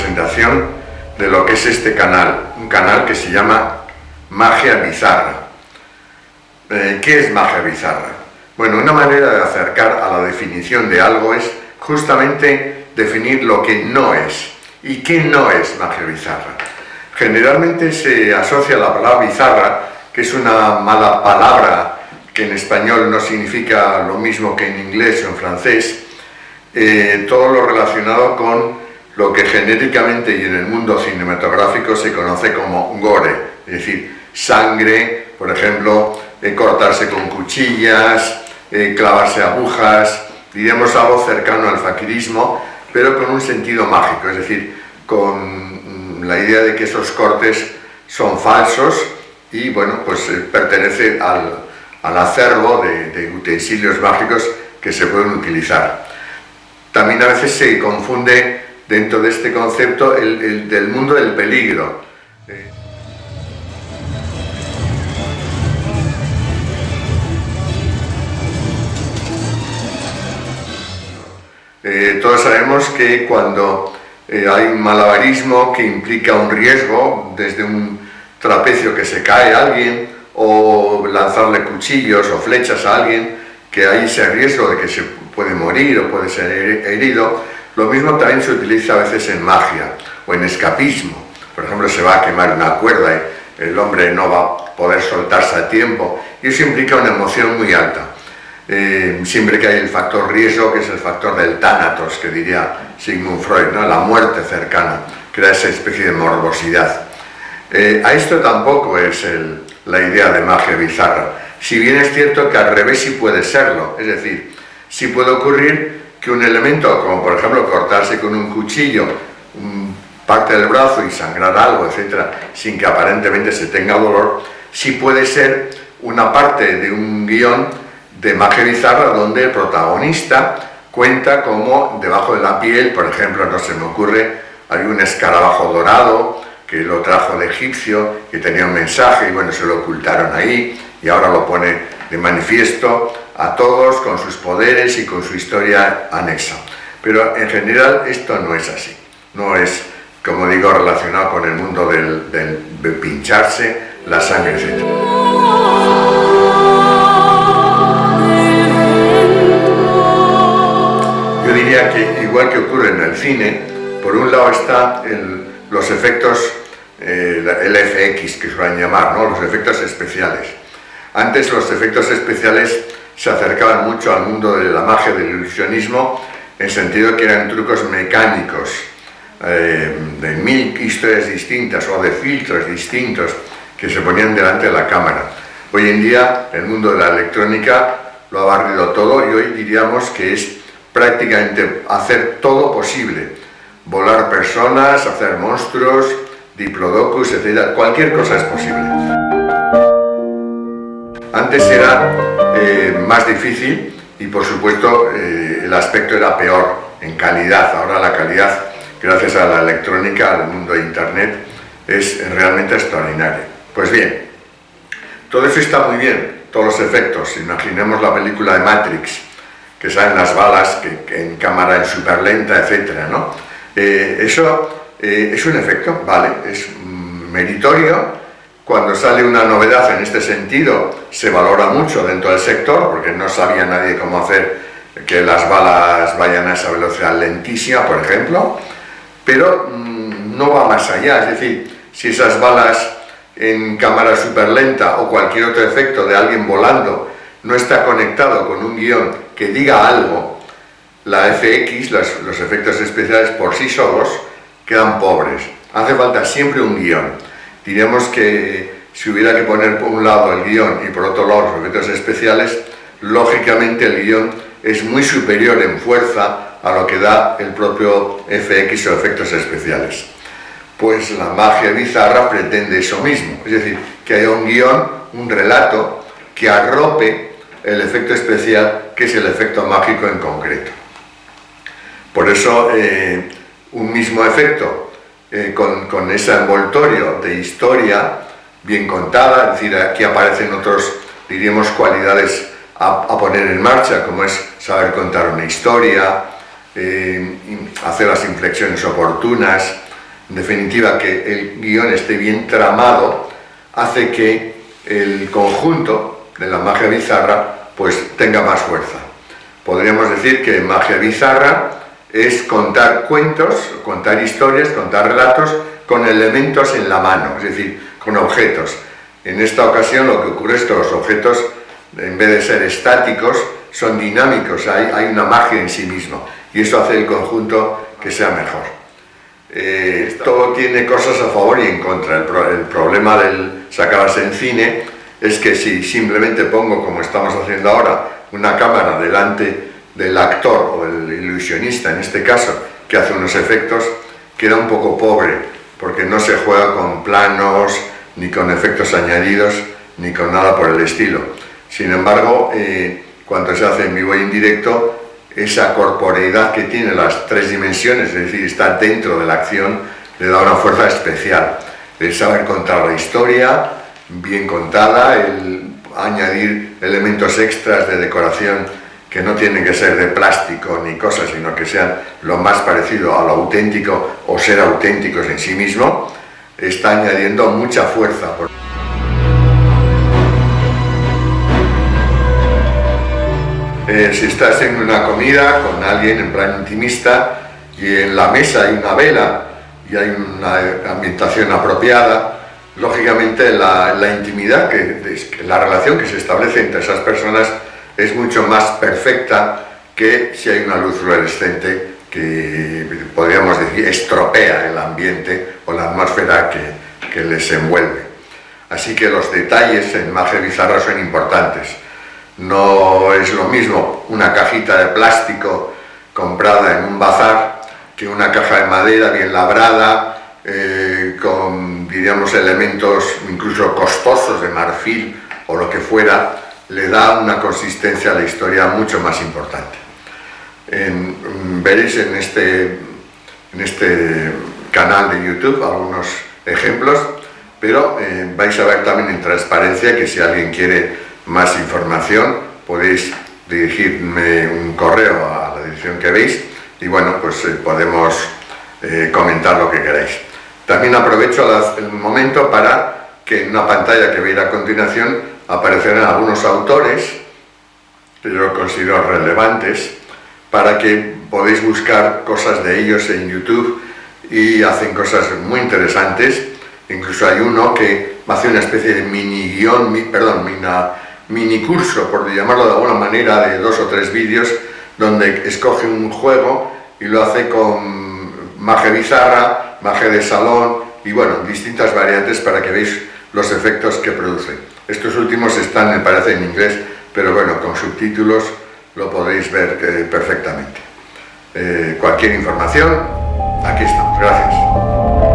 presentación de lo que es este canal, un canal que se llama Magia Bizarra. ¿Qué es magia bizarra? Bueno, una manera de acercar a la definición de algo es justamente definir lo que no es. ¿Y qué no es magia bizarra? Generalmente se asocia la palabra bizarra, que es una mala palabra que en español no significa lo mismo que en inglés o en francés, todo lo relacionado con lo que genéricamente y en el mundo cinematográfico se conoce como gore, es decir, sangre, por ejemplo, cortarse con cuchillas, clavarse agujas, diríamos algo cercano al faquirismo, pero con un sentido mágico, es decir, con la idea de que esos cortes son falsos y, bueno, pues pertenece al acervo de utensilios mágicos que se pueden utilizar. También a veces se confunde dentro de este concepto el del mundo del peligro. Todos sabemos que cuando hay un malabarismo que implica un riesgo, desde un trapecio que se cae a alguien, o lanzarle cuchillos o flechas a alguien, que hay ese riesgo de que se puede morir o puede ser herido. Lo mismo también se utiliza a veces en magia o en escapismo. Por ejemplo, se va a quemar una cuerda y el hombre no va a poder soltarse a tiempo, y eso implica una emoción muy alta. Siempre que hay el factor riesgo, que es el factor del tánatos, que diría Sigmund Freud, ¿no? La muerte cercana, crea esa especie de morbosidad. A esto tampoco es la idea de magia bizarra, si bien es cierto que al revés sí puede serlo, es decir, sí puede ocurrir que un elemento, como por ejemplo cortarse con un cuchillo parte del brazo y sangrar algo, etc., sin que aparentemente se tenga dolor, sí puede ser una parte de un guión de magia bizarra donde el protagonista cuenta cómo debajo de la piel, por ejemplo, no se me ocurre, hay un escarabajo dorado que lo trajo de egipcio, que tenía un mensaje y bueno, se lo ocultaron ahí y ahora lo pone de manifiesto a todos con sus poderes y con su historia anexa. Pero en general esto no es así, no es, como digo, relacionado con el mundo del pincharse, la sangre, etc. Yo diría que, igual que ocurre en el cine, por un lado está los efectos, el FX, que suelen llamar, ¿no? Los efectos especiales. Antes los efectos especiales se acercaban mucho al mundo de la magia, del ilusionismo, en el sentido que eran trucos mecánicos, de mil historias distintas o de filtros distintos que se ponían delante de la cámara. Hoy en día el mundo de la electrónica lo ha barrido todo y hoy diríamos que es prácticamente hacer todo posible. Volar personas, hacer monstruos, diplodocus, etc. Cualquier cosa es posible. Antes era más difícil y por supuesto el aspecto era peor en calidad. Ahora la calidad, gracias a la electrónica, al mundo de internet, es realmente extraordinaria. Pues bien, todo eso está muy bien, todos los efectos. Imaginemos la película de Matrix, que salen las balas que en cámara en súper lenta, etc., ¿no? Eso es un efecto, vale, es meritorio. Cuando sale una novedad en este sentido, se valora mucho dentro del sector, porque no sabía nadie cómo hacer que las balas vayan a esa velocidad lentísima, por ejemplo, pero no va más allá. Es decir, si esas balas en cámara súper lenta o cualquier otro efecto de alguien volando no está conectado con un guión que diga algo, la FX, los efectos especiales por sí solos, quedan pobres. Hace falta siempre un guión. Diríamos que si hubiera que poner por un lado el guión y por otro lado los efectos especiales, lógicamente el guión es muy superior en fuerza a lo que da el propio FX o efectos especiales. Pues la magia bizarra pretende eso mismo, es decir, que haya un guión, un relato que arrope el efecto especial, que es el efecto mágico en concreto. Por eso un mismo efecto con ese envoltorio de historia bien contada, es decir, aquí aparecen otros, diríamos, cualidades a poner en marcha, como es saber contar una historia, hacer las inflexiones oportunas, en definitiva que el guión esté bien tramado, hace que el conjunto de la magia bizarra pues tenga más fuerza. Podríamos decir que magia bizarra es contar cuentos, contar historias, contar relatos con elementos en la mano, es decir, con objetos. En esta ocasión lo que ocurre es que los objetos, en vez de ser estáticos, son dinámicos, hay una magia en sí mismo, y eso hace el conjunto que sea mejor. Todo tiene cosas a favor y en contra. El problema del sacarse en cine es que si simplemente pongo, como estamos haciendo ahora, una cámara delante del actor o del ilusionista, en este caso, que hace unos efectos, queda un poco pobre, porque no se juega con planos, ni con efectos añadidos, ni con nada por el estilo. Sin embargo, cuando se hace en vivo y en directo, esa corporeidad que tiene las tres dimensiones, es decir, está dentro de la acción, le da una fuerza especial. El saber contar la historia, bien contada, el añadir elementos extras de decoración que no tienen que ser de plástico ni cosas, sino que sean lo más parecido a lo auténtico o ser auténticos en sí mismo, está añadiendo mucha fuerza. Si estás en una comida con alguien en plan intimista y en la mesa hay una vela y hay una ambientación apropiada, lógicamente la intimidad, la relación que se establece entre esas personas es mucho más perfecta que si hay una luz fluorescente que podríamos decir estropea el ambiente o la atmósfera que les envuelve. Así que los detalles en magia bizarra son importantes. No es lo mismo una cajita de plástico comprada en un bazar que una caja de madera bien labrada, con, diríamos, elementos incluso costosos de marfil o lo que fuera, le da una consistencia a la historia mucho más importante. Veréis en este canal de YouTube algunos ejemplos, pero vais a ver también en transparencia que si alguien quiere más información podéis dirigirme un correo a la dirección que veis y bueno, pues podemos comentar lo que queráis. También aprovecho el momento para que en una pantalla que veis a continuación aparecerán algunos autores que yo considero relevantes para que podéis buscar cosas de ellos en YouTube y hacen cosas muy interesantes. Incluso hay uno que hace una especie de mini curso, por llamarlo de alguna manera, de 2 o 3 vídeos donde escoge un juego y lo hace con magia bizarra, magia de salón y bueno, distintas variantes para que veáis los efectos que produce. Estos últimos están, me parece, en inglés, pero bueno, con subtítulos lo podéis ver perfectamente. Cualquier información, aquí estamos. Gracias.